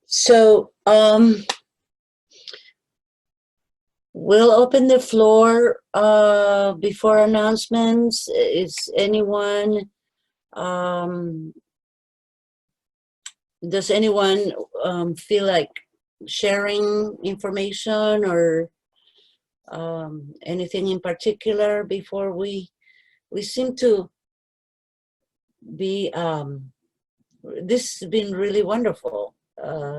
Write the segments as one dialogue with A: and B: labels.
A: So we'll open the floor before announcements. Is anyone, does anyone feel like sharing information or anything in particular before we seem to be, this has been really wonderful.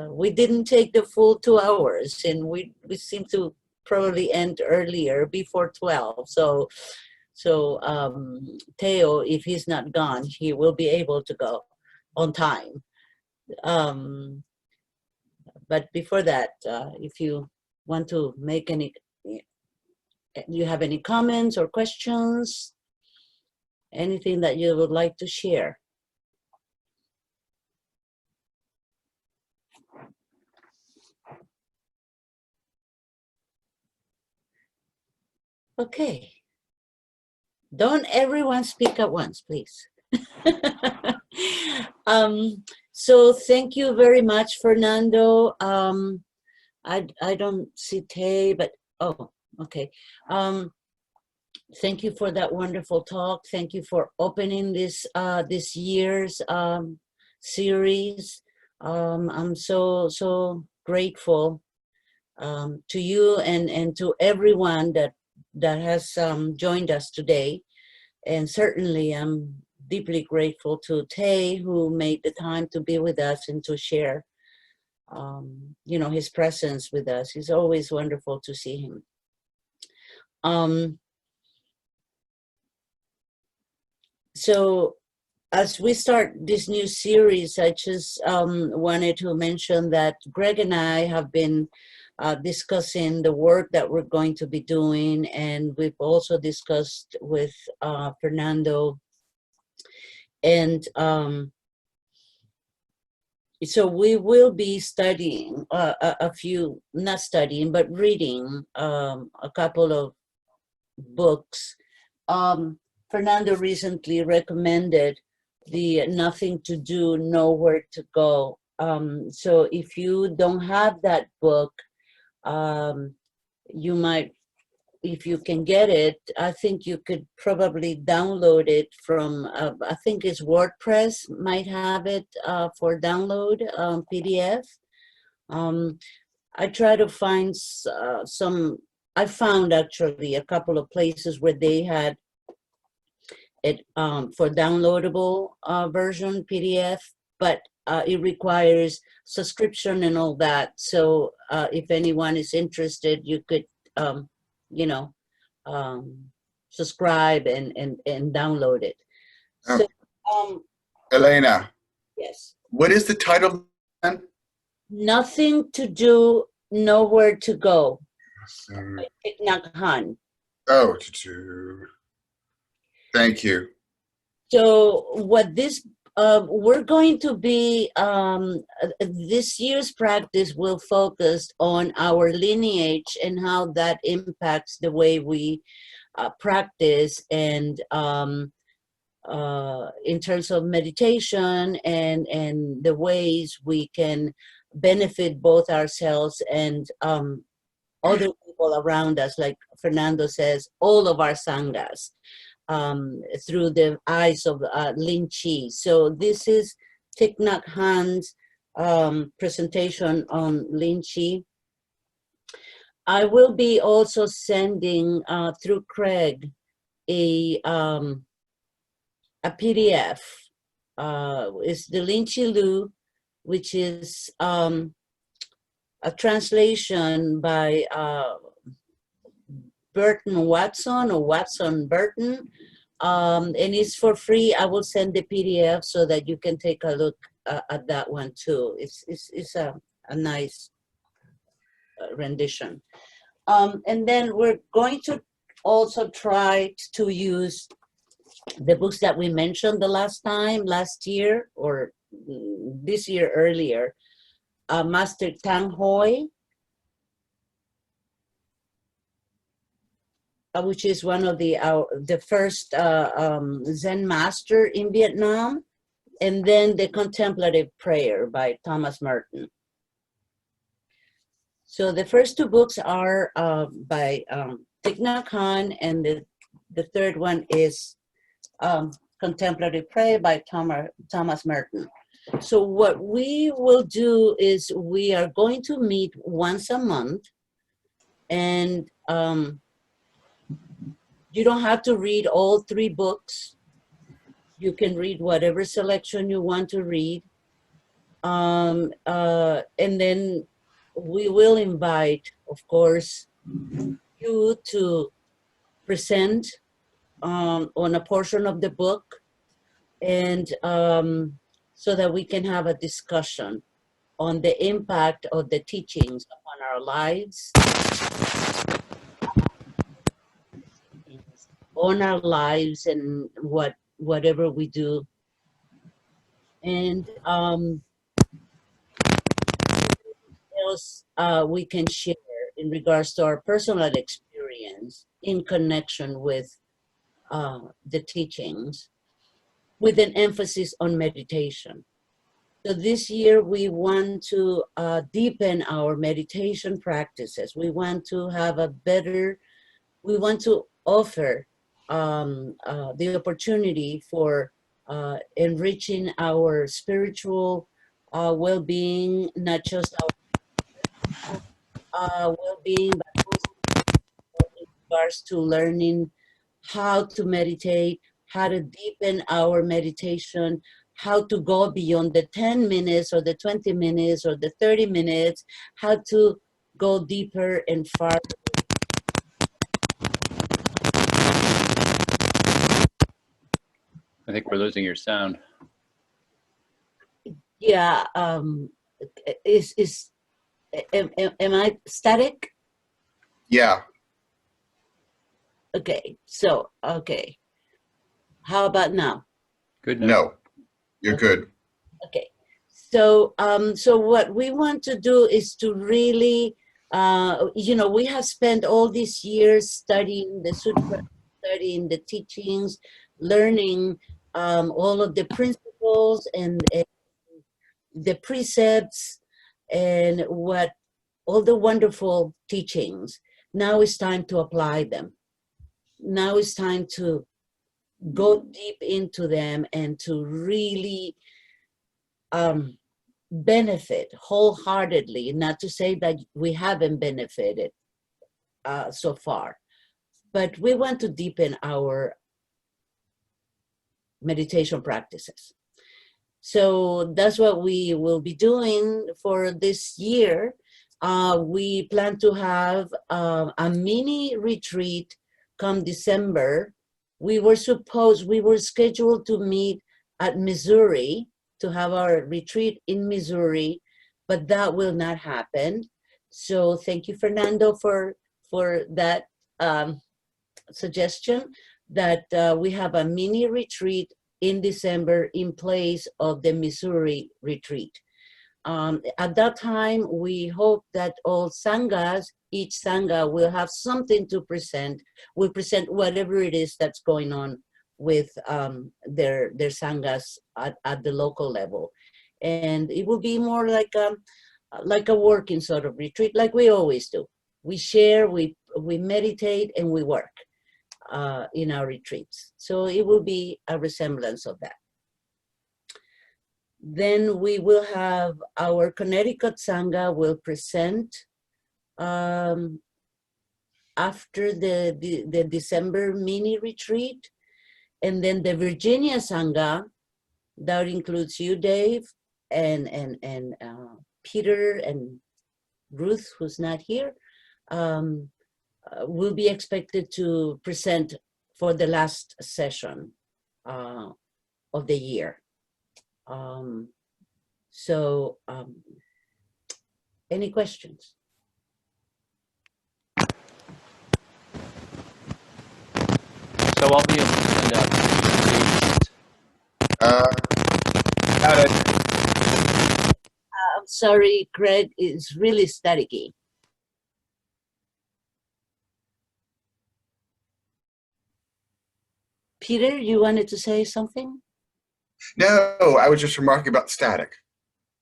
A: We didn't take the full 2 hours, and we seem to probably end earlier, before 12. So Teo, if he's not gone, he will be able to go on time. But before that, if you want to make any, you have any comments or questions, anything that you would like to share? Okay. Don't everyone speak at once, please. So thank you very much, Fernando. I don't see Tay, but oh, okay. Thank you for that wonderful talk. Thank you for opening this this year's series. I'm so grateful to you and to everyone that has joined us today. And certainly I'm deeply grateful to Tay, who made the time to be with us and to share you know, his presence with us. It's always wonderful to see him. So as we start this new series, I just wanted to mention that Greg and I have been discussing the work that we're going to be doing, and we've also discussed with Fernando. And so we will be studying a few, not studying, but reading a couple of books. Fernando recently recommended the Nothing to Do, Nowhere to Go. So if you don't have that book, you might, if you can get it, I think you could probably download it from, I think it's WordPress might have it for download, PDF. I try to find I found actually a couple of places where they had it for downloadable version PDF, but it requires subscription and all that. So if anyone is interested, you could, you know, subscribe and download it. So,
B: Elena.
A: Yes.
B: What is the title?
A: Nothing to Do, Nowhere to Go. Thich Nhat Hanh.
B: Oh, thank you.
A: So what this, we're going to be, this year's practice will focus on our lineage and how that impacts the way we practice, and in terms of meditation and the ways we can benefit both ourselves and other people around us, like Fernando says, all of our sanghas, through the eyes of Lin Chi. So this is Thich Nhat Hanh's presentation on Lin Chi. I will be also sending through Craig a PDF. It's the Lin Chi Lu, which is a translation by Burton Watson, or Watson Burton, and it's for free. I will send the PDF so that you can take a look at that one too. It's a nice rendition. And then we're going to also try to use the books that we mentioned the last year, or this year earlier. Master Tang Hoi, which is one of the first Zen master in Vietnam. and then The Contemplative Prayer by Thomas Merton. So the first two books are by Thich Nhat Hanh, and the third one is Contemplative Prayer by Thomas Merton. So what we will do is we are going to meet once a month, and you don't have to read all three books. You can read whatever selection you want to read. And then we will invite, of course, you to present on a portion of the book, and so that we can have a discussion on the impact of the teachings upon our lives, on our lives, and whatever we do. And else we can share in regards to our personal experience in connection with the teachings, with an emphasis on meditation. So this year we want to deepen our meditation practices. We want to have we want to offer the opportunity for enriching our spiritual well-being, not just our well-being, but also in regards to learning how to meditate, how to deepen our meditation, how to go beyond the 10 minutes or the 20 minutes or the 30 minutes, how to go deeper and farther.
C: I think we're losing your sound.
A: Yeah, am I static?
B: Yeah.
A: Okay, so, okay. How about now?
C: Good now.
B: No. You're good.
A: Okay, so so what we want to do is to really, you know, we have spent all these years studying the sutra, studying the teachings, learning all of the principles and the precepts and what all the wonderful teachings. Now it's time to apply them. Now it's time to go deep into them and to really benefit wholeheartedly, not to say that we haven't benefited so far, but we want to deepen our meditation practices. So that's what we will be doing for this year. We plan to have a mini retreat come December. We were scheduled to meet at Missouri, to have our retreat in Missouri, but that will not happen. So thank you, Fernando, for that suggestion, that we have a mini retreat in December in place of the Missouri retreat. At that time, we hope that all sanghas, each sangha will have something to present. We'll present whatever it is that's going on with their sanghas at the local level. And it will be more like a working sort of retreat, like we always do. We share, we meditate, and we work in our retreats. So it will be a resemblance of that. Then we will have our Connecticut Sangha will present after the December mini retreat. And then the Virginia Sangha, that includes you, Dave, and Peter and Ruth, who's not here, will be expected to present for the last session of the year. Any questions?
C: So I'll be able to send out
A: I'm sorry, Greg, it's really staticky. Peter, you wanted to say something?
B: No, I was just remarking about static.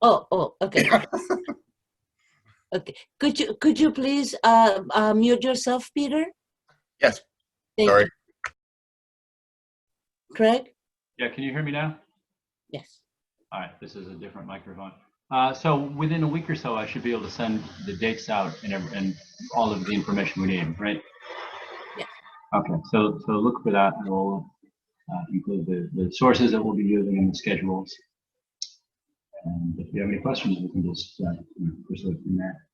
A: Oh, okay. Okay. Could you please mute yourself, Peter?
B: Yes,
A: Thank
B: sorry.
A: you. Craig?
C: Yeah, can you hear me now?
A: Yes.
C: All right, this is a different microphone. So within a week or so, I should be able to send the dates out and all of the information we need, right?
A: Yes.
C: Okay, so look for that. We'll include the sources that we'll be using and the schedules. And if you have any questions, we can just proceed from there.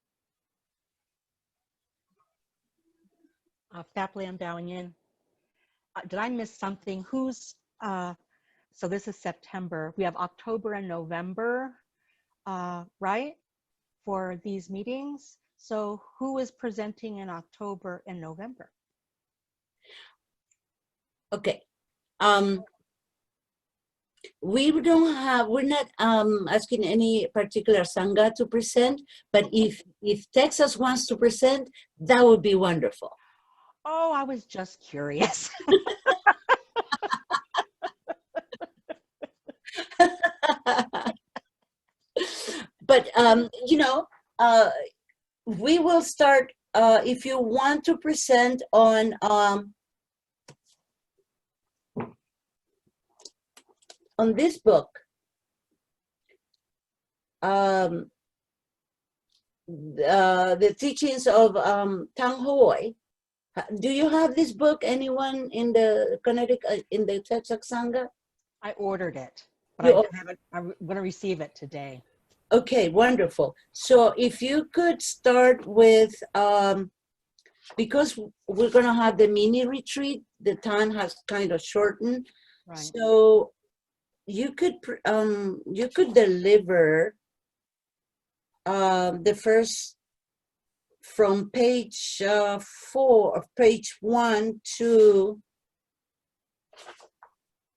D: Faculty, I'm bowing in. Did I miss something? So this is September. We have October and November, right? For these meetings. So who is presenting in October and November?
A: Okay. We're not asking any particular Sangha to present, but if Texas wants to present, that would be wonderful.
D: Oh, I was just curious.
A: But we will start if you want to present on this book, the teachings of Tang Hoi. Do you have this book? Anyone in the Connecticut, in the Texas Sangha?
D: I ordered it, but
A: You
D: I'm going to receive it today.
A: Okay, wonderful. So if you could start with, because we're going to have the mini retreat, the time has kind of shortened.
D: Right.
A: So you could deliver the first from page 4 of page 1 to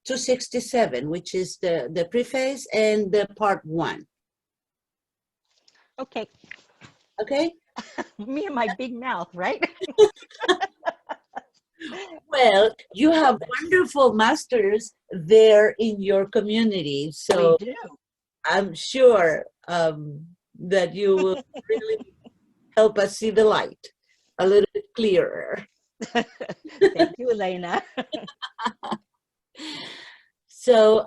A: 267, which is the preface and the part 1.
D: Okay.
A: Okay.
D: Me and my big mouth, right?
A: Well, you have wonderful masters there in your community, so
D: We do.
A: I'm sure that you will really help us see the light a little bit clearer.
D: Thank you, Elena.
A: So,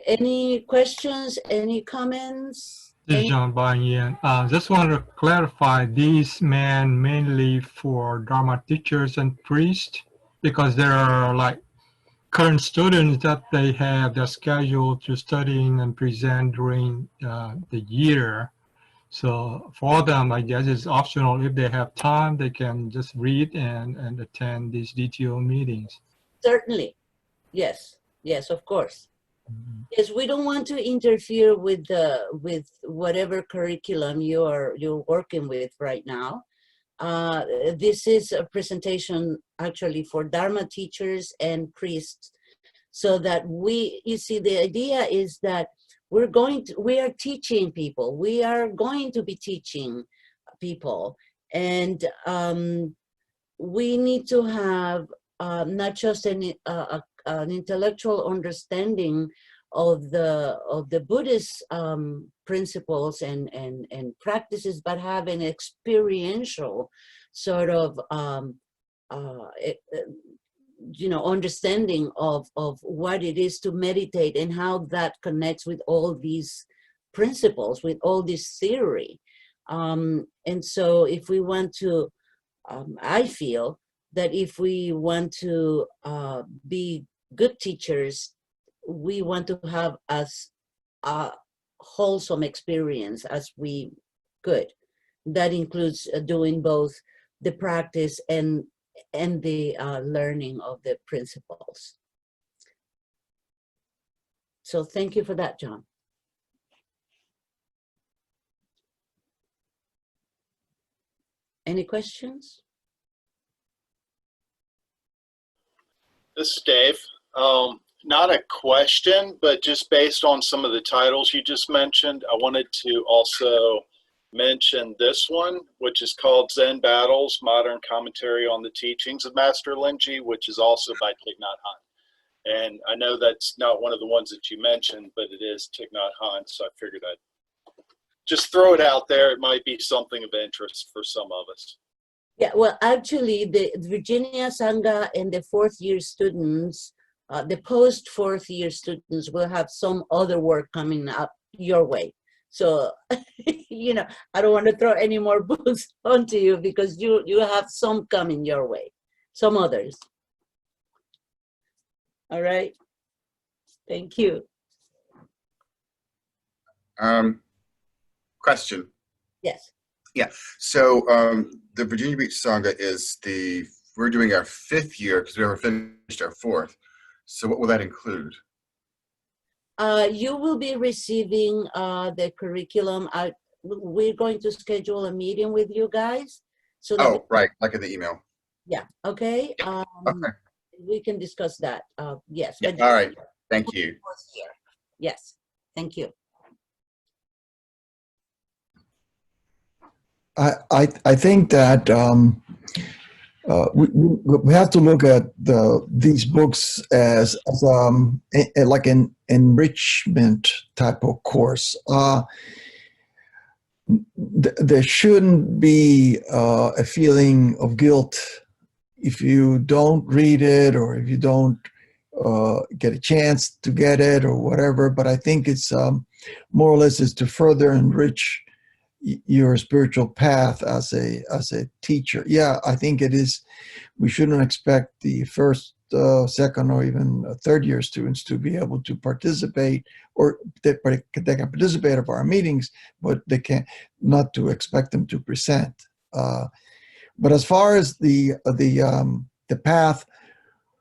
A: any questions, any comments?
E: This is John Banyan. Just want to clarify, these men mainly for Dharma teachers and priests, because there are like current students that they have their schedule to studying and present during the year. So for them, I guess it's optional. If they have time, they can just read and attend these DTO meetings.
A: Certainly, yes, of course. Yes, we don't want to interfere with whatever curriculum you're working with right now. This is a presentation actually for Dharma teachers and priests, so that you see, the idea is that we are teaching people. We are going to be teaching people, and we need to have not just an intellectual understanding of the Buddhist principles and practices, but have an experiential sort of understanding of what it is to meditate and how that connects with all these principles, with all this theory. And so if we want to, I feel that if we want to be good teachers, we want to have as a wholesome experience as we could. That includes doing both the practice and the learning of the principles. So thank you for that, John. Any questions?
F: This is Dave. Not a question, but just based on some of the titles you just mentioned, I wanted to also mention this one, which is called Zen Battles, Modern Commentary on the Teachings of Master Linji, which is also by Thich Nhat Hanh. And I know that's not one of the ones that you mentioned, but it is Thich Nhat Hanh, so I figured I'd just throw it out there. It might be something of interest for some of us.
A: Yeah, well, actually, the Virginia Sangha and the fourth year students, the post fourth year students will have some other work coming up your way. So, you know, I don't want to throw any more books onto you because you have some coming your way, some others. All right. Thank you.
B: Question.
A: Yes.
B: So the Virginia Beach Sangha is we're doing our 5th year because we never finished our 4th. So what will that include?
A: You will be receiving the curriculum. We're going to schedule a meeting with you guys. So that
B: Oh, right, like in the email.
A: yeah, okay.
B: Okay.
A: We can discuss that. Yes.
B: Yeah.
A: But
B: All right. Thank you.
A: yes, thank you.
G: I think that we have to look at these books as like an enrichment type of course. There shouldn't be a feeling of guilt if you don't read it or if you don't get a chance to get it or whatever. But I think it's more or less is to further enrich your spiritual path as a teacher. Yeah, I think it is. We shouldn't expect the first, second, or even third year students to be able to participate, or they can participate of our meetings, but they can't, not to expect them to present. But as far as the path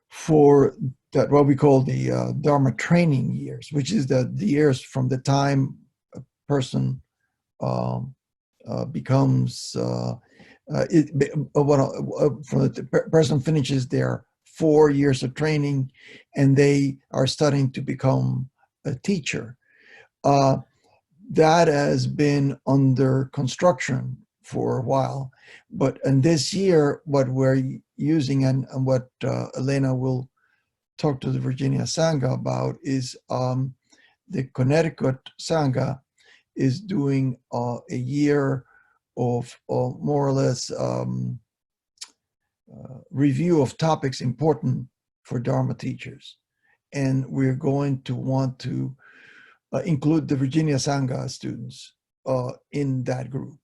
G: for that, what we call the Dharma training years, which is the years from the time a person becomes from the person finishes their 4 years of training and they are studying to become a teacher. That has been under construction for a while, but in this year, what we're using and what Elena will talk to the Virginia Sangha about is the Connecticut Sangha is doing a year of more or less review of topics important for Dharma teachers. And we're going to want to include the Virginia Sangha students in that group.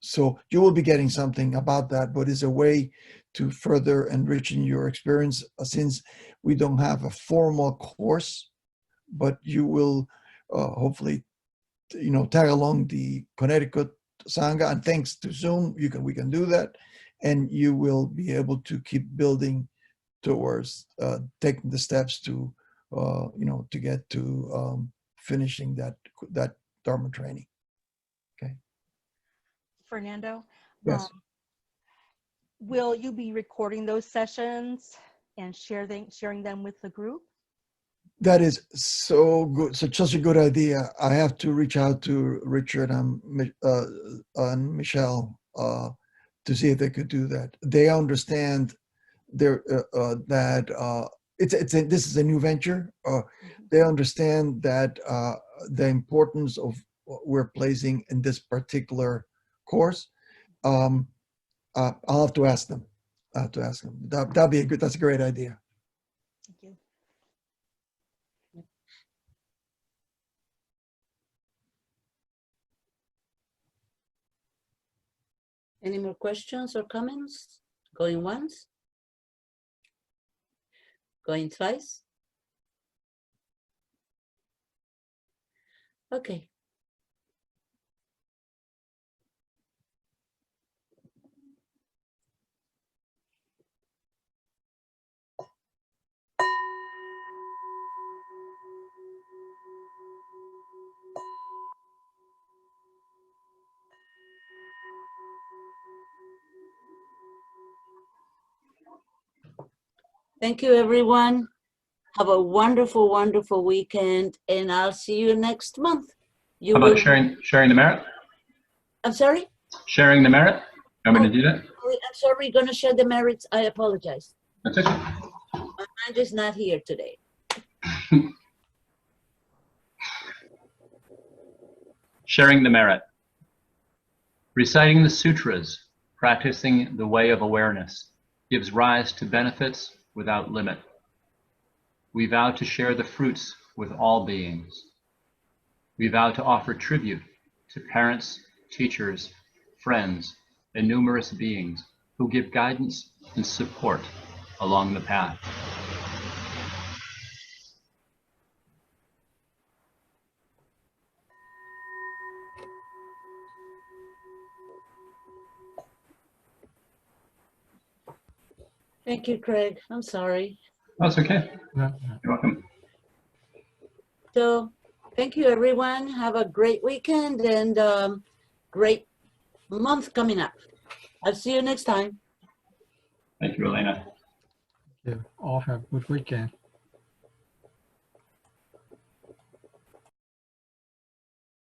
G: So you will be getting something about that, but it's a way to further enriching your experience since we don't have a formal course, but you will hopefully tag along the Connecticut Sangha, and thanks to Zoom, we can do that, and you will be able to keep building towards taking the steps to to get to finishing that Dharma training. Okay.
D: Fernando,
G: Yes.
D: will you be recording those sessions and sharing them with the group?
G: That is so good. Such a good idea. I have to reach out to Richard and Michelle to see if they could do that. They understand that this is a new venture. They understand that the importance of what we're placing in this particular course. I'll have to ask them. That'd be that's a great idea.
D: Thank you.
A: Any more questions or comments? Going once? Going twice? Okay. Thank you, everyone. Have a wonderful, wonderful weekend, and I'll see you next month. You
C: How about
A: will.
C: sharing the merit?
A: I'm sorry?
C: Sharing the merit? I'm going to do that.
A: I'm sorry, going to share the merits. I apologize.
C: That's okay.
A: Andrew's not here today.
C: Sharing the merit. Reciting the sutras, practicing the way of awareness, gives rise to benefits without limit. We vow to share the fruits with all beings. We vow to offer tribute to parents, teachers, friends, and numerous beings who give guidance and support along the path.
A: Thank you, Craig. I'm sorry.
C: That's okay.
E: Yeah.
C: You're welcome.
A: So thank you, everyone. Have a great weekend and great month coming up. I'll see you next time.
C: Thank you, Elena.
E: Yeah, all have a good weekend.